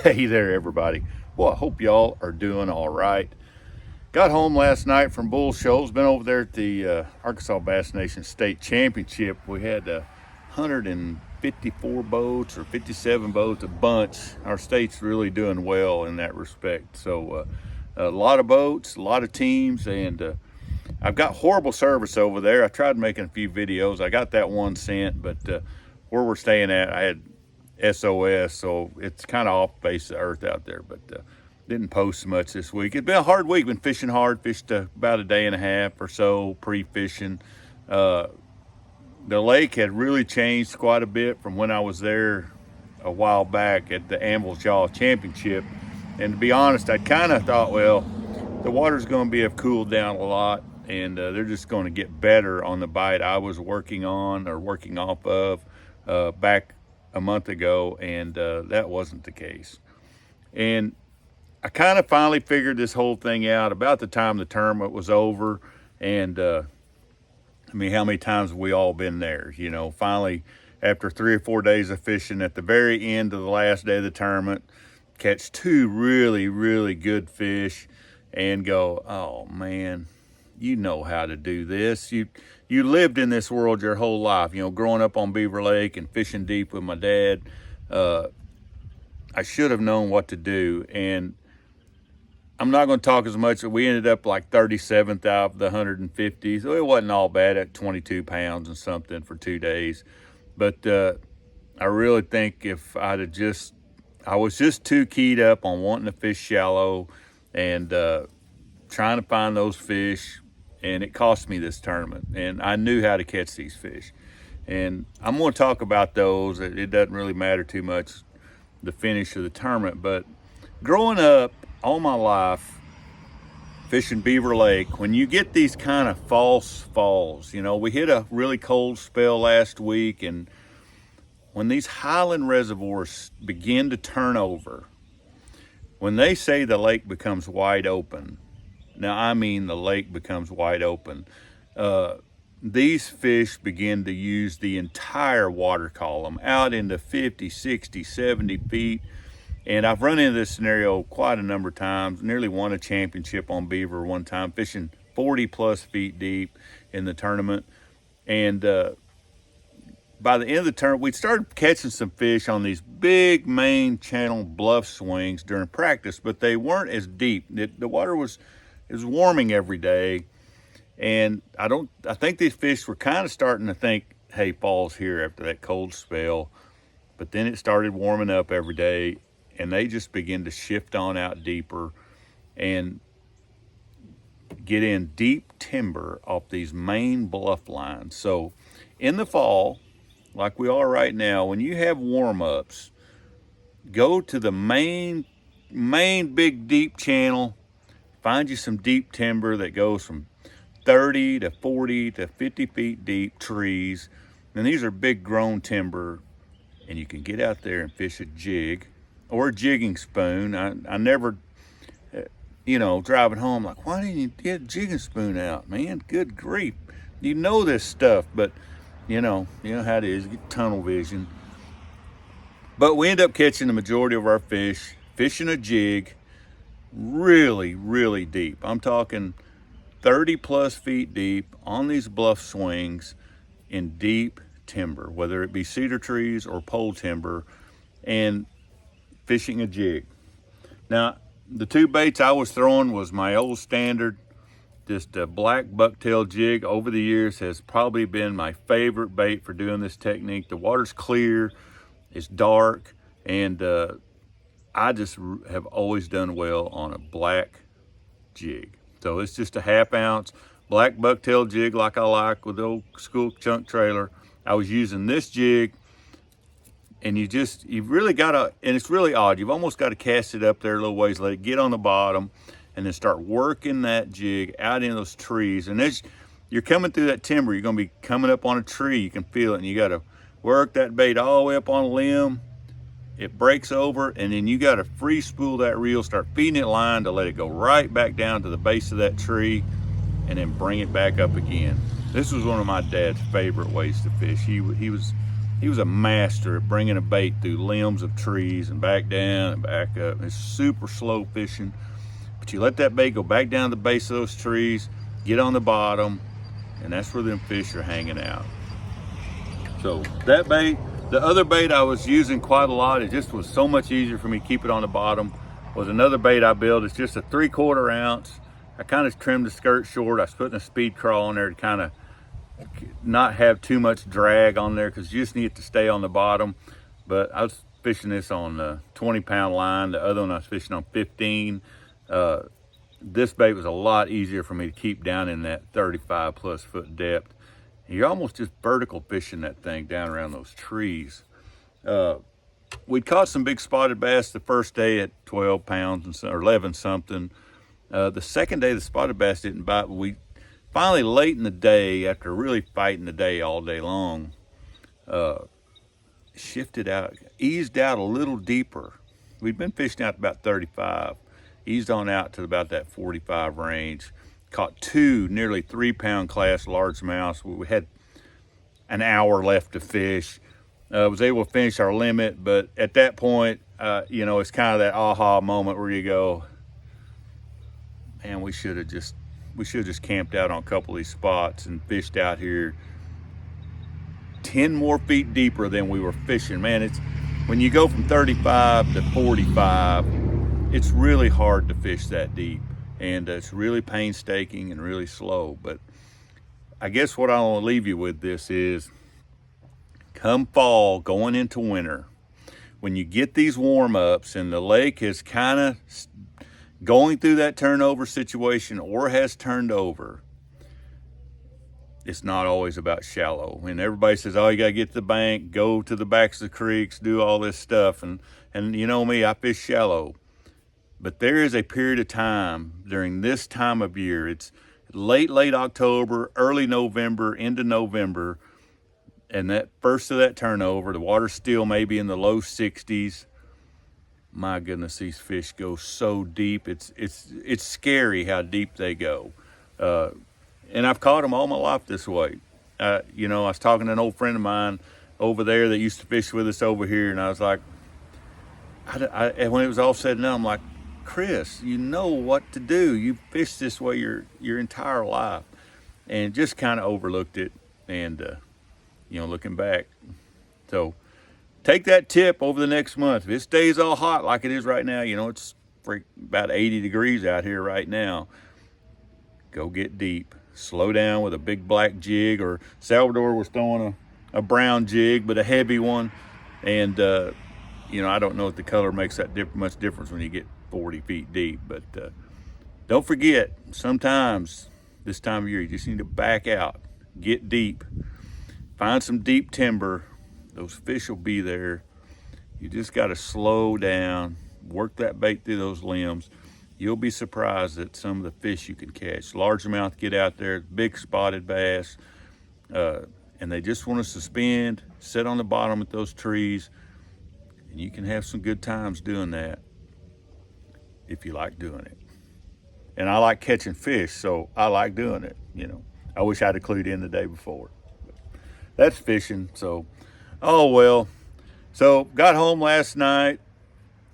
Hey there, everybody. Well, I hope y'all are doing all right. Got home last night from Bull Shoals. Been over there at the Arkansas Bass Nation State Championship. We had 154 boats or 57 boats, a bunch. Our state's really doing well in that respect. So a lot of boats, a lot of teams, and I've got horrible service over there. I tried making a few videos. I got that one sent, but where we're staying at, I had SOS, so it's kind of off face of the earth out there, but didn't post much this week. It's been a hard week. Been fishing hard. Fished about a day and a half or so pre-fishing. The lake had really changed quite a bit from when I was there a while back at the Anvil's Jaw Championship. And to be honest, I kind of thought, well, the water's going to have cooled down a lot, and they're just going to get better on the bite I was working on or working off of back a month ago, and that wasn't the case. And I kind of finally figured this whole thing out about the time the tournament was over. And I mean, how many times have we all been there? You know, finally, after 3 or 4 days of fishing, at the very end of the last day of the tournament, catch two really, really good fish and go, oh man, you know how to do this. You lived in this world your whole life, you know, growing up on Beaver Lake and fishing deep with my dad. I should have known what to do. And I'm not going to talk as much. We ended up like 37th out of the 150. So it wasn't all bad at 22 pounds and something for 2 days. But I really think if I'd have I was just too keyed up on wanting to fish shallow and trying to find those fish, and it cost me this tournament. And I knew how to catch these fish. And I'm going to talk about those. It doesn't really matter too much, the finish of the tournament. But growing up all my life, fishing Beaver Lake, when you get these kind of false falls, you know, we hit a really cold spell last week, and when these highland reservoirs begin to turn over, when they say the lake becomes wide open, now I mean the lake becomes wide open, these fish begin to use the entire water column out into 50, 60, 70 feet. And I've run into this scenario quite a number of times, nearly won a championship on beaver one time, fishing 40 plus feet deep in the tournament. And by the end of the tournament, we started catching some fish on these big main channel bluff swings during practice, but they weren't as deep. The water was warming every day. And I think these fish were kind of starting to think, hey, fall's here after that cold spell. But then it started warming up every day, and they just begin to shift on out deeper and get in deep timber off these main bluff lines. So in the fall, like we are right now, when you have warm-ups, go to the main big deep channel, find you some deep timber that goes from 30 to 40 to 50 feet deep trees. And these are big grown timber, and you can get out there and fish a jig or a jigging spoon. I never, driving home, like, why didn't you get a jigging spoon out, man? Good grief. You know this stuff, but you know how it is, you get tunnel vision. But we end up catching the majority of our fish, fishing a jig really, really deep. I'm talking 30 plus feet deep on these bluff swings in deep timber, whether it be cedar trees or pole timber, and fishing a jig. Now, the two baits I was throwing was my old standard, just a black bucktail jig. Over the years has probably been my favorite bait for doing this technique. The water's clear, it's dark, and I just have always done well on a black jig. So it's just a 1/2 ounce black bucktail jig like I like with the old school chunk trailer. I was using this jig, and you've really got to, and it's really odd, you've almost got to cast it up there a little ways, let it get on the bottom, and then start working that jig out in those trees. And as you're coming through that timber, you're going to be coming up on a tree, you can feel it, and you got to work that bait all the way up on a limb. It breaks over, and then you got to free spool that reel, start feeding it line to let it go right back down to the base of that tree, and then bring it back up again. This was one of my dad's favorite ways to fish. He was He was a master at bringing a bait through limbs of trees and back down and back up. It's super slow fishing, but you let that bait go back down to the base of those trees, get on the bottom, and that's where them fish are hanging out. So that bait, the other bait I was using quite a lot, it just was so much easier for me to keep it on the bottom, was another bait I built. It's just a 3/4 ounce. I kind of trimmed the skirt short. I was putting a speed crawl on there to kind of not have too much drag on there, because you just need it to stay on the bottom. But I was fishing this on the 20-pound line. The other one I was fishing on 15. This bait was a lot easier for me to keep down in that 35+ foot depth. You're almost just vertical fishing that thing down around those trees. We caught some big spotted bass the first day at 12 pounds or 11 something. The second day the spotted bass didn't bite, but we finally, late in the day, after really fighting the day all day long, shifted out, eased out a little deeper. We'd been fishing out to about 35, eased on out to about that 45 range. Caught 2 nearly 3-pound class largemouths. We had an hour left to fish. Was able to finish our limit, but at that point, you know, it's kind of that aha moment where you go, man, we should have just camped out on a couple of these spots and fished out here 10 more feet deeper than we were fishing. Man, it's when you go from 35 to 45, it's really hard to fish that deep, and it's really painstaking and really slow. But I guess what I want to leave you with this is, come fall, going into winter, when you get these warm-ups and the lake is kind of going through that turnover situation or has turned over, it's not always about shallow. And everybody says, oh, you got to get to the bank, go to the backs of the creeks, do all this stuff. And you know me, I fish shallow. But there is a period of time during this time of year, it's late October, early November, into November, and that first of that turnover, the water's still maybe in the low 60s. My goodness, these fish go so deep. It's scary how deep they go. And I've caught them all my life this way. You know, I was talking to an old friend of mine over there that used to fish with us over here, and I was like, and when it was all said and done, I'm like, Chris, you know what to do. You fished this way your entire life, and just kind of overlooked it. And you know, looking back, so take that tip over the next month. If it stays all hot like it is right now, you know, it's about 80 degrees out here right now, go get deep. Slow down with a big black jig, or Salvador was throwing a brown jig, but a heavy one. And, you know, I don't know if the color makes that much difference when you get 40 feet deep. But don't forget, sometimes this time of year, you just need to back out, get deep, find some deep timber. Those fish will be there. You just got to slow down, work that bait through those limbs. You'll be surprised at some of the fish you can catch. Largemouth get out there, big spotted bass, and they just want to suspend, sit on the bottom of those trees, and you can have some good times doing that if you like doing it. And I like catching fish, so I like doing it, you know. I wish I'd have clued in the day before. But that's fishing, so, oh well. So got home last night.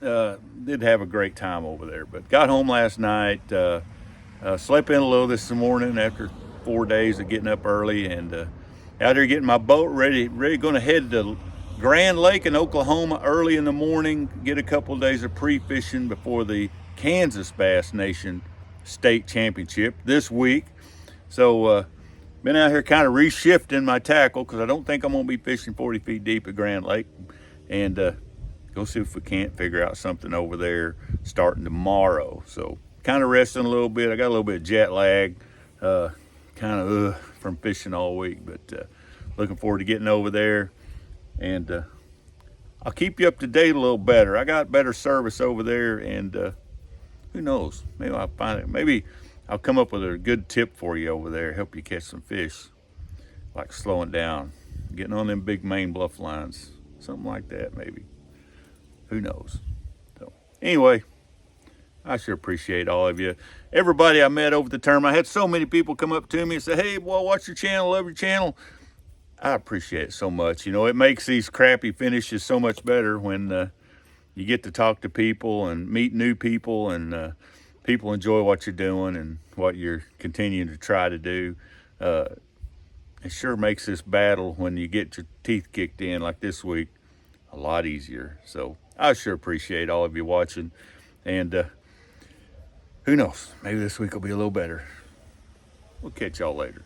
Did have a great time over there, but got home last night, slept in a little this morning after 4 days of getting up early, and out here getting my boat ready going to head to Grand Lake in Oklahoma early in the morning, get a couple of days of pre-fishing before the Kansas Bass Nation State Championship this week. So been out here kind of reshifting my tackle, because I don't think I'm going to be fishing 40 feet deep at Grand Lake, and go see if we can't figure out something over there starting tomorrow. So kind of resting a little bit. I got a little bit of jet lag, from fishing all week, but looking forward to getting over there. And I'll keep you up to date a little better. I got better service over there, and who knows? Maybe I'll find it. Maybe I'll come up with a good tip for you over there, help you catch some fish, like slowing down, getting on them big main bluff lines, something like that maybe. Who knows? So anyway, I sure appreciate all of you. Everybody I met over the tournament. I had so many people come up to me and say, hey, boy, watch your channel, love your channel. I appreciate it so much. You know, it makes these crappy finishes so much better when you get to talk to people and meet new people, and people enjoy what you're doing and what you're continuing to try to do. Uh, it sure makes this battle when you get your teeth kicked in like this week a lot easier. So I sure appreciate all of you watching, and who knows, maybe this week will be a little better. We'll catch y'all later.